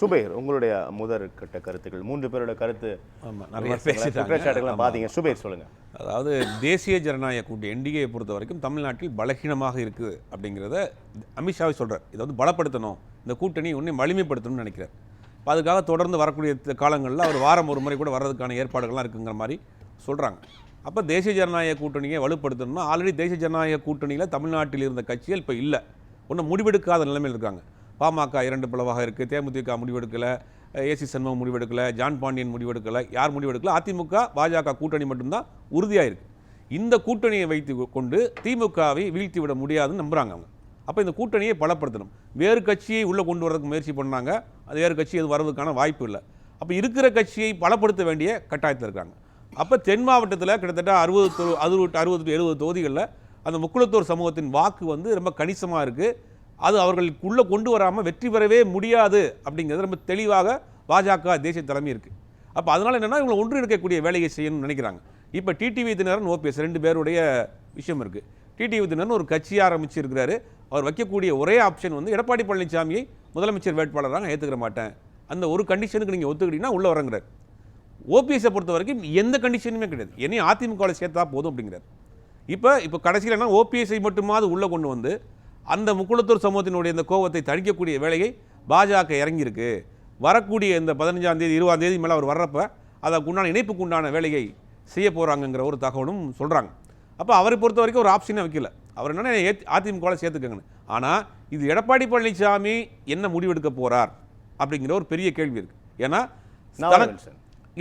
சுபைர், உங்களுடைய முதற்கட்ட கருத்துக்கள் 3 பேரோட கருத்து. நிறைய பேசிட்டாங்க. பார்த்தீங்க. சுபைர் சொல்லுங்கள். அதாவது தேசிய ஜனநாயக கூட்டணி என்டிஏயை பொறுத்த வரைக்கும் தமிழ்நாட்டில் பலகீனமாக இருக்குது அப்படிங்கிறத அமித்ஷாவை சொல்கிறார். இதை வந்து பலப்படுத்தணும், இந்த கூட்டணி இன்னும் வலிமைப்படுத்தணும்னு நினைக்கிறார். இப்போ அதுக்காக தொடர்ந்து வரக்கூடிய காலங்களில் அவர் வாரம் ஒரு முறை கூட வர்றதுக்கான ஏற்பாடுகள்லாம் இருக்குங்கிற மாதிரி சொல்கிறாங்க. அப்போ தேசிய ஜனநாயக கூட்டணியை வலுப்படுத்தணும்னா ஆல்ரெடி தேசிய ஜனநாயக கூட்டணியில் தமிழ்நாட்டில் இருந்த கட்சிகள் இப்போ இல்லை, ஒன்றும் முடிவெடுக்காத நிலைமையில் இருக்காங்க. பாமக 2 பிளவாக இருக்குது, தேமுதிக முடிவெடுக்கலை, ஏசி சண்முகம் முடிவெடுக்கலை, ஜான் பாண்டியன் முடிவெடுக்கலை, யார் முடிவெடுக்கலை, அதிமுக பாஜக கூட்டணி மட்டும்தான் உறுதியாக இருக்குது. இந்த கூட்டணியை வைத்து கொண்டு திமுகவை வீழ்த்தி விட முடியாதுன்னு நம்புகிறாங்க அவங்க. அப்போ இந்த கூட்டணியை பலப்படுத்தணும். வேறு கட்சியை உள்ளே கொண்டு வரதுக்கு முயற்சி பண்ணாங்க, அது வேறு கட்சி எது வர்றதுக்கான வாய்ப்பு இல்லை. அப்போ இருக்கிற கட்சியை பலப்படுத்த வேண்டிய கட்டாயத்தில் இருக்காங்க. அப்போ தென் மாவட்டத்தில் கிட்டத்தட்ட 60-70 தொகுதிகளில் அந்த முக்குளத்தூர் சமூகத்தின் வாக்கு வந்து ரொம்ப கணிசமாக இருக்குது. அது அவர்களுக்குள்ளே கொண்டு வராமல் வெற்றி பெறவே முடியாது அப்படிங்கிறது ரொம்ப தெளிவாக பாஜக தேசிய தலைமை இருக்குது. அப்போ அதனால் என்னென்னா இவங்களை ஒன்று இருக்கக்கூடிய வேலையை செய்யணும்னு நினைக்கிறாங்க. இப்போ டிடிவி தினகரன், ஓபிஎஸ் 2 பேருடைய விஷயம் இருக்குது. டிடிவி தினகரன் ஒரு கட்சி ஆரம்பிச்சிருக்கிறாரு. அவர் வைக்கக்கூடிய ஒரே ஆப்ஷன் வந்து எடப்பாடி பழனிசாமியை முதலமைச்சர் வேட்பாளராக ஏற்றுக்கிற மாட்டேன், அந்த ஒரு கண்டிஷனுக்கு நீங்கள் ஒத்துக்கிட்டீங்கன்னா உள்ளே வரங்கிறார். ஓபிஎஸை பொறுத்த வரைக்கும் எந்த கண்டிஷனுமே கிடையாது, என்னையும் அதிமுகவில் சேர்த்தா போதும் அப்படிங்கிறார். இப்போ கடைசியில் என்ன, ஓபிஎஸ்ஐ மட்டுமாவது உள்ளே கொண்டு வந்து அந்த முக்குளத்தூர் சமூகத்தினுடைய இந்த கோபத்தை தணிக்கக்கூடிய வேலையை பாஜக இறங்கியிருக்கு. வரக்கூடிய இந்த 15ஆம் தேதி 20ஆம் தேதி மேலே அவர் வர்றப்ப அதற்கு உண்டான இணைப்புக்கு உண்டான வேலையை செய்ய போகிறாங்கங்கிற ஒரு தகவலும் சொல்கிறாங்க. அப்போ அவரை பொறுத்த வரைக்கும் ஒரு ஆப்ஷனே வைக்கல. அவர் என்னென்ன அதிமுகவில் சேர்த்துக்கங்கன்னு. ஆனால் இது எடப்பாடி பழனிசாமி என்ன முடிவெடுக்க போகிறார் அப்படிங்கிற ஒரு பெரிய கேள்வி இருக்குது. ஏன்னா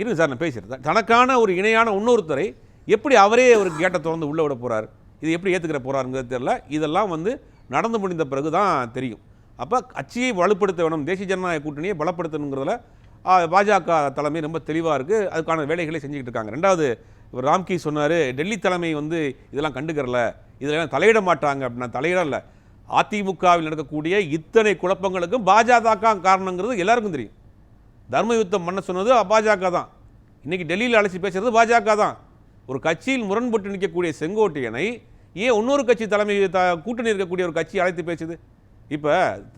இருக்கு சார், நான் பேசுகிறேன். தனக்கான ஒரு இணையான இன்னொருத்தரை எப்படி அவரே ஒரு கேட்டை திறந்து உள்ளே விட போகிறார், இது எப்படி ஏற்றுக்கிற போகிறாருங்கிறது தெரியல. இதெல்லாம் வந்து நடந்து முடிந்த பிறகு தான் தெரியும். அப்போ கட்சியை வலுப்படுத்த வேணும், தேசிய ஜனநாயக கூட்டணியை பலப்படுத்தணுங்கிறதுல பாஜக தலைமை ரொம்ப தெளிவாக இருக்குது. அதுக்கான வேலைகளை செஞ்சுக்கிட்டு இருக்காங்க. ரெண்டாவது, இவர் ராம்கி சொன்னார், டெல்லி தலைமை வந்து இதெல்லாம் கண்டுக்கிறல, இதெல்லாம் தலையிட மாட்டாங்க அப்படின்னா. தலையிடல. அதிமுகவில் நடக்கக்கூடிய இத்தனை குழப்பங்களுக்கும் பாஜக காரணங்கிறது எல்லாருக்கும் தெரியும். தர்ம யுத்தம் பண்ண சொன்னது பாஜக தான். இன்றைக்கி டெல்லியில் அழைச்சி பேசுகிறது பாஜக தான். ஒரு கட்சியில் முரண்பட்டு நிற்கக்கூடிய செங்கோட்டையனை ஏன் இன்னொரு கட்சி தலைமை கூட்டணி இருக்கக்கூடிய ஒரு கட்சி அழைத்து பேசுது? இப்போ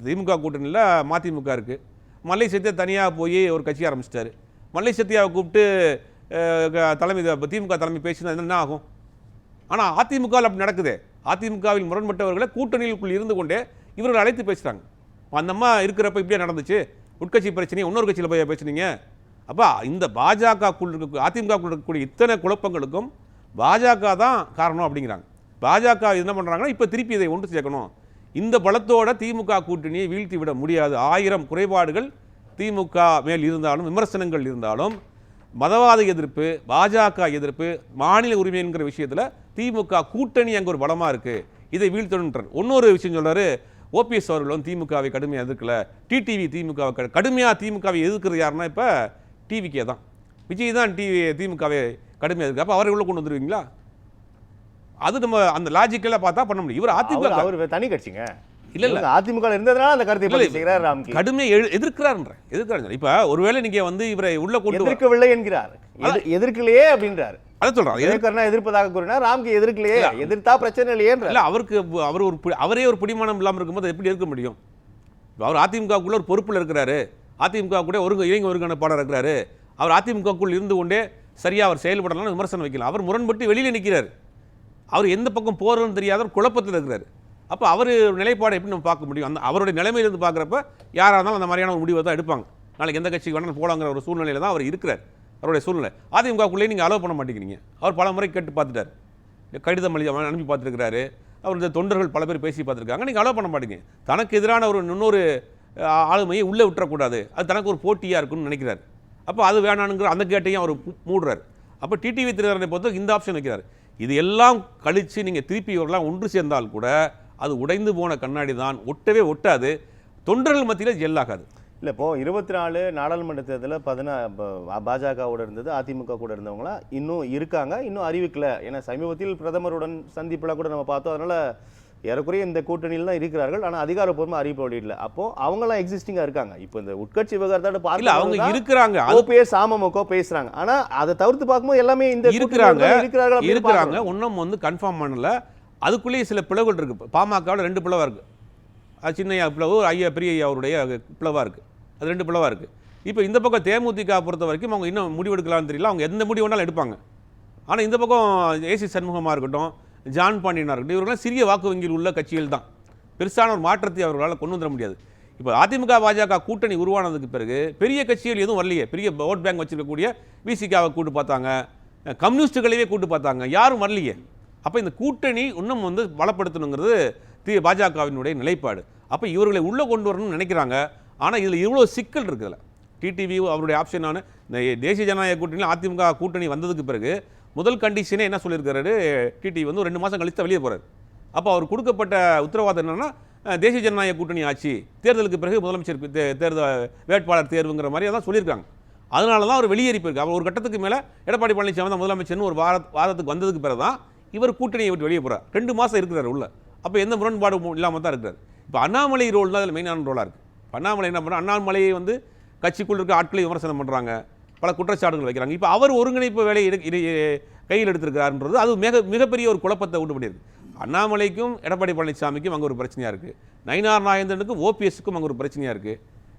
திமுக கூட்டணியில் மதிமுக இருக்குது. மல்லை சத்யா தனியாக போய் ஒரு கட்சி ஆரம்பிச்சிட்டாரு. மல்லை சத்யாவை கூப்பிட்டு தலைமை திமுக தலைமை பேசினா என்ன ஆகும்? ஆனால் அதிமுகவில் அப்படி நடக்குது. அதிமுகவில் முரண்பட்டவர்களை கூட்டணிக்குள் இருந்து கொண்டே இவர்கள் அழைத்து பேசுகிறாங்க. அந்த அம்மா இருக்கிறப்ப இப்படியே நடந்துச்சு, உட்கட்சி பிரச்சனையை இன்னொரு கட்சியில் போய் பேசுனீங்க. அப்போ இந்த பாஜகக்குள் இருக்க அதிமுகக்குள் இருக்கக்கூடிய இத்தனை குழப்பங்களுக்கும் பாஜக தான் காரணம் அப்படிங்கிறாங்க. பாஜக என்ன பண்ணுறாங்கன்னா இப்போ திருப்பி இதை ஒன்று சேர்க்கணும். இந்த பலத்தோட திமுக கூட்டணியை வீழ்த்தி விட முடியாது. 1000 குறைபாடுகள் திமுக மேல் இருந்தாலும், விமர்சனங்கள் இருந்தாலும், மதவாத எதிர்ப்பு, பாஜக எதிர்ப்பு, மாநில உரிமை என்கிற விஷயத்தில் திமுக கூட்டணி அங்கே ஒரு பலமாக இருக்குது. இதை வீழ்த்தணுன்றார். இன்னொரு விஷயம் சொல்கிறாரு, ஓபிஎஸ் அவர்கள் வந்து திமுகவை கடுமையாக எதிர்க்கல, டிடிவி திமுகவை கடுமையாக திமுகவை எதிர்க்கிறது யாருன்னா இப்போ டிவிக்கே தான். விஜய் தான் திமுகவை கடுமையாக எதிர்க்கு. அப்போ அவரை உள்ள கொண்டு வந்துடுவீங்களா? அது நம்ம அந்த லாஜிக்கெல்லாம் பார்த்தா பண்ண முடியும். இவர் அதிமுக அவர் தனி கட்சிங்க. இல்லை அதிமுக இருந்ததுனால அந்த கருத்தை கடுமையாக எதிர்க்கிறார். இப்போ ஒருவேளை நீங்கள் வந்து இவரை உள்ள கொண்டு எதிர்க்கவில்லை என்கிறார், எதிர்க்கலையே அப்படின்றார். அதை சொல்றாரு, எதிர்ப்பதாக கூறினார். ராம்கி எதிர்க்கலையே, எதிர்த்தா பிரச்சனை இல்லையே. அவரே ஒரு பிடிமானம் இல்லாமல் இருக்கும்போது எப்படி இருக்க முடியும்? அவர் அதிமுகக்குள்ள ஒரு பொறுப்பில் இருக்கிறாரு, அதிமுக கூட இளைஞர் ஒருங்கிணைப்பாளர் இருக்கிறாரு. அவர் அதிமுகக்குள் இருந்து கொண்டே சரியாக அவர் செயல்படலாம் விமர்சனம் வைக்கலாம். அவர் முரண்பட்டு வெளியில் நிற்கிறார். அவர் எந்த பக்கம் போகிறதுன்னு தெரியாத ஒரு குழப்பத்தில் இருக்கிறார். அப்போ அவர் நிலைப்பாடை எப்படி நம்ம பார்க்க முடியும்? அந்த அவருடைய நிலைமையிலிருந்து பார்க்குறப்ப யாராக இருந்தாலும் அந்த மாதிரியான ஒரு முடிவை தான் எடுப்பாங்க. நாளைக்கு எந்த கட்சிக்கு வேணாலும் போலாங்கிற ஒரு சூழ்நிலையில் தான் அவர் இருக்கிறார். அவருடைய சூழ்நிலை அதிமுகக்குள்ளேயே நீங்கள் அலோவ் பண்ண மாட்டேங்கிறீங்க. அவர் பல முறை கேட்டு பார்த்துட்டார், கடிதம் அனுப்பி பார்த்துருக்கிறாரு. அவர் இந்த தொண்டர்கள் பல பேர் பேசி பார்த்துருக்காங்க. நீங்கள் அலோவ் பண்ண மாட்டீங்க. தனக்கு எதிரான ஒரு இன்னொரு ஆளுமையை உள்ளே விட்டுறக்கூடாது, அது தனக்கு ஒரு போட்டியாக இருக்குன்னு நினைக்கிறார். அப்போ அது வேணானுங்கிற அந்த கேட்டையும் அவர் மூடுறார். அப்போ டிடிவி தினகரனை பொறுத்த இந்த ஆப்ஷன் வைக்கிறார். இது எல்லாம் கழித்து நீங்கள் திருப்பி இவரெல்லாம் ஒன்று சேர்ந்தால் கூட அது உடைந்து போன கண்ணாடி தான், ஒட்டவே ஒட்டாது, தொண்டர்கள் மத்தியில் ஜெல்லாகாது. இல்லை, இப்போது 24 நாடாளுமன்ற தேர்தலில் பாஜகவோட இருந்தது, அதிமுக கூட இருந்தவங்களாம் இன்னும் இருக்காங்க, இன்னும் அறிவிக்கலை. ஏன்னா சமீபத்தில் பிரதமருடன் சந்திப்பெல்லாம் கூட நம்ம பார்த்தோம். அதனால் ஏறக்குறைய இந்த கூட்டணியில் தான் இருக்கிறார்கள். ஆனால் அதிகாரப்பூர்வமாக அறிவிப்பு வெளியிடல. அப்போது அவங்களாம் எக்ஸிஸ்டிங்காக இருக்காங்க. இப்போ இந்த உட்கட்சி விவகாரத்தோட பார்க்கல, அவங்க இருக்கிறாங்க, ஓபிஎஸ் அமமுக பேசுகிறாங்க. ஆனால் அதை தவிர்த்து பார்க்கும்போது எல்லாமே இந்த இருக்கிறாங்க. ஒன்றும் வந்து கன்ஃபார்ம் பண்ணல. அதுக்குள்ளேயே சில பிளவுகள் இருக்குது. பாமகவில் 2 பிளவாக இருக்குது. சின்னையா பிளவு, பெரிய ஐயா அவருடைய பிளவாக இருக்குது. அது 2 பிளவாக இருக்குது. இப்போ இந்த பக்கம் தேமுதிக பொறுத்த வரைக்கும் அவங்க இன்னும் முடிவெடுக்கலாம்னு தெரியல. அவங்க எந்த முடிவு வேணாலும் எடுப்பாங்க. ஆனால் இந்த பக்கம் ஏசி சண்முகமாக இருக்கட்டும், ஜான் பாண்டியனாக இருக்கட்டும், இவர்களாம் சிறிய வாக்கு வங்கியில் உள்ள கட்சிகள் தான். பெருசான ஒரு மாற்றத்தை அவர்களால் கொண்டு வந்துட முடியாது. இப்போ அதிமுக பாஜக கூட்டணி உருவானதுக்கு பிறகு பெரிய கட்சிகள் எதுவும் வரலையே. பெரிய ஓட் பேங்க் வச்சிருக்கக்கூடிய விசிகாவை கூட்டு பார்த்தாங்க, கம்யூனிஸ்டுகளையே கூட்டு பார்த்தாங்க, யாரும் வரலையே. அப்போ இந்த கூட்டணி இன்னும் வந்து பலப்படுத்தணுங்கிறது பாஜகவினுடைய நிலைப்பாடு. அப்போ இவர்களை உள்ளே கொண்டு வரணும்னு நினைக்கிறாங்க. ஆனால் இதில் இவ்வளோ சிக்கல் இருக்குதுல்ல. டிடிவி அவருடைய ஆப்ஷனான இந்த தேசிய ஜனநாயக கூட்டணியில் அதிமுக கூட்டணி வந்ததுக்கு பிறகு முதல் கண்டிஷனே என்ன சொல்லியிருக்காரு, டிடிவி வந்து ஒரு 2 மாதம் கழித்து வெளியே போகிறார். அப்போ அவர் கொடுக்கப்பட்ட உத்தரவாதம் என்னென்னா, தேசிய ஜனநாயக கூட்டணி ஆட்சி, தேர்தலுக்கு பிறகு முதலமைச்சர் தேர்தல் வேட்பாளர் தேர்வுங்கிற மாதிரி தான் சொல்லியிருக்காங்க. அதனால தான் அவர் வெளியேறி போயிருக்கு. அவர் ஒரு கட்டத்துக்கு மேலே எடப்பாடி பழனிசாமி தான் முதலமைச்சர்னு ஒரு வாதத்துக்கு வந்ததுக்கு பிறகு தான் இவர் கூட்டணியை விட்டு வெளியே போகிறார். 2 மாதம் இருக்கிறார் உள்ள. அப்போ எந்த முரண்பாடு இல்லாமல் தான் இருக்கிறார். இப்போ அண்ணாமலை ரோல் தான் அதில் மெயினான ரோலாக இருக்குது. அண்ணாமலை என்ன பண்ணுறாங்க, அண்ணாமலையை வந்து கட்சிக்குள் இருக்க ஆட்களை விமர்சனம் பண்ணுறாங்க, பல குற்றச்சாட்டுகள் வைக்கிறாங்க. இப்போ அவர் ஒருங்கிணைப்பு வேலையை கையில் எடுத்திருக்கிறார்ன்றது அது மிகப்பெரிய ஒரு குழப்பத்தை உண்டு பண்ணியிருக்கு. அண்ணாமலைக்கும் எடப்பாடி பழனிசாமிக்கும் அங்கே ஒரு பிரச்சனையாக இருக்குது, நயினார் நாகேந்திரனுக்கும் ஓபிஎஸ்க்கும் அங்கே ஒரு பிரச்சனையாக இருக்குது,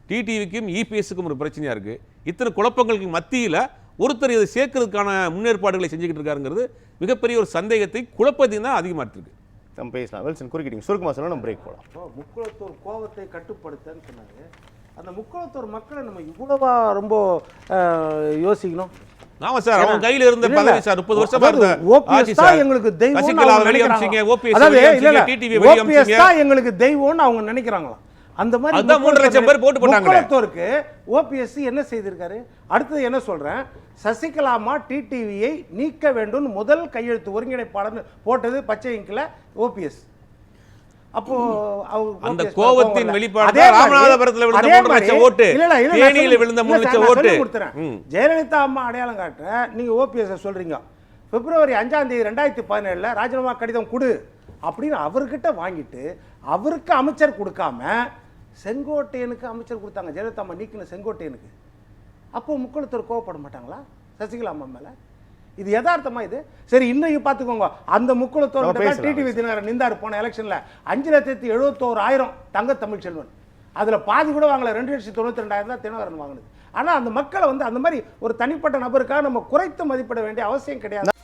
டிடிவிக்கும் இபிஎஸ்க்கும் ஒரு பிரச்சனையாக இருக்குது. இத்தனை குழப்பங்களுக்கு மத்தியில் ஒருத்தர் இதை சேர்க்கறதுக்கான முன்னேற்பாடுகளை செஞ்சுக்கிட்டு இருக்காருங்கிறது மிகப்பெரிய ஒரு சந்தேகத்தை குழப்பத்தையும் தான் அதிகமாக இருக்கு. நம்ம பேசலாம். வெல்சன் குறுக்கிட்டீங்க, சுருக்கமாக சொன்னால் நம்ம பிரேக் போகலாம். இப்போ முக்குளத்தூர் கோவத்தை கட்டுப்படுத்தன்னு சொன்னாங்க. அந்த முக்குளத்தூர் மக்களை நம்ம இவ்வளவா ரொம்ப யோசிக்கணும். ஆமா சார், அவங்க கையில இருந்த பதவி சார் 30 வருஷமா இருந்த ஓபிஎஸ் தான் எங்களுக்கு தெய்வம், எங்களுக்கு தெய்வம்னு அவங்க நினைக்கிறாங்களாம். அந்த மாதிரி 3 லட்சம் பேர் போட்டு போட்டாங்க. முக்குளத்தூருக்கு ஓபிஎஸ் என்ன செய்திருக்காரு? அடுத்தது என்ன சொல்றேன், சசிகலாமா டிடிவியை நீக்க வேண்டும் முதல் கையெழுத்து ஒருங்கிணைப்பாளர் போட்டது பச்சை இங்கில ஓபிஎஸ். அப்போ அந்த கோவத்தின் வெளிப்பாடு ராமநாதபுரத்துல விழுந்த 3 லட்சம் ஓட்டு, தேனியில விழுந்த 3 லட்சம் ஓட்டு. ஜெயலலிதா அம்மா அடையாளம் காட்ட நீங்க ஓபிஎஸ் சொல்றீங்க. பிப்ரவரி 5ஆம் தேதி 2017 ராஜினாமா கடிதம் கொடு அப்படின்னு அவர்கிட்ட வாங்கிட்டு அவருக்கு அமைச்சர் கொடுக்காம செங்கோட்டையனுக்கு அமைச்சர் கொடுத்தாங்க. ஜெயலலிதா அம்மா நீக்கின செங்கோட்டையனுக்கு. அப்போ முக்குளத்தூர் கோவப்பட மாட்டாங்களா சசிகலா அம்மா மேல? இது யதார்த்தமா இது? சரி, இன்னைக்கு பாத்துக்கோங்க, அந்த முக்குளத்தோர் டிடிவி தினகரன் நின்றாரு போன எலெக்ஷன்ல 5,71,000 தங்க தமிழ்ச்செல்வன். அதுல பாதி கூட வாங்கல, 2,92,000 தான் தினகரன் வாங்கினது. ஆனா அந்த மக்களை வந்து அந்த மாதிரி ஒரு தனிப்பட்ட நபருக்காக நம்ம குறைத்து மதிப்பிட வேண்டிய அவசியம் கிடையாது.